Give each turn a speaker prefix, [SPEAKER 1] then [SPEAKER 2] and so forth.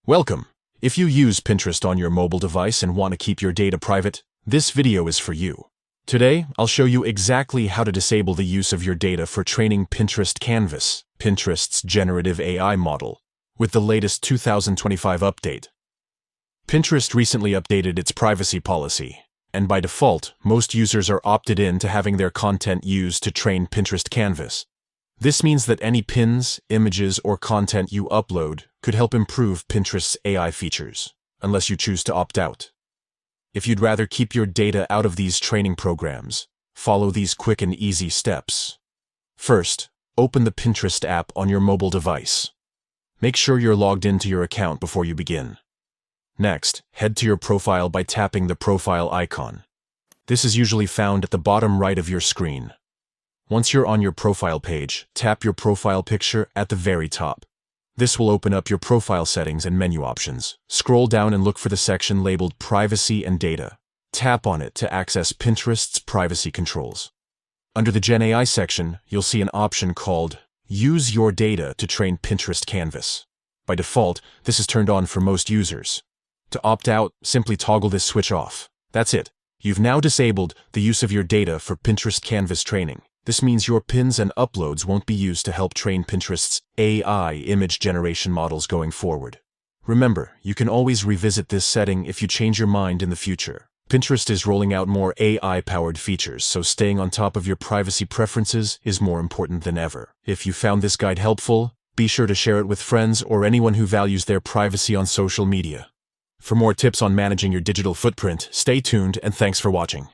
[SPEAKER 1] Welcome! If you use Pinterest on your mobile device and want to keep your data private, this video is for you. Today, I'll show you exactly how to disable the use of your data for training Pinterest Canvas, Pinterest's generative AI model, with the latest 2025 update. Pinterest recently updated its privacy policy, and by default, most users are opted in to having their content used to train Pinterest Canvas. This means that any pins, images, or content you upload could help improve Pinterest's AI features, unless you choose to opt out. If you'd rather keep your data out of these training programs, follow these quick and easy steps. First, open the Pinterest app on your mobile device. Make sure you're logged into your account before you begin. Next, head to your profile by tapping the profile icon. This is usually found at the bottom right of your screen. Once you're on your profile page, tap your profile picture at the very top. This will open up your profile settings and menu options. Scroll down and look for the section labeled Privacy and Data. Tap on it to access Pinterest's privacy controls. Under the Gen AI section, you'll see an option called Use Your Data to Train Pinterest Canvas. By default, this is turned on for most users. To opt out, simply toggle this switch off. That's it. You've now disabled the use of your data for Pinterest Canvas training. This means your pins and uploads won't be used to help train Pinterest's AI image generation models going forward. Remember, you can always revisit this setting if you change your mind in the future. Pinterest is rolling out more AI-powered features, so staying on top of your privacy preferences is more important than ever. If you found this guide helpful, be sure to share it with friends or anyone who values their privacy on social media. For more tips on managing your digital footprint, stay tuned and thanks for watching.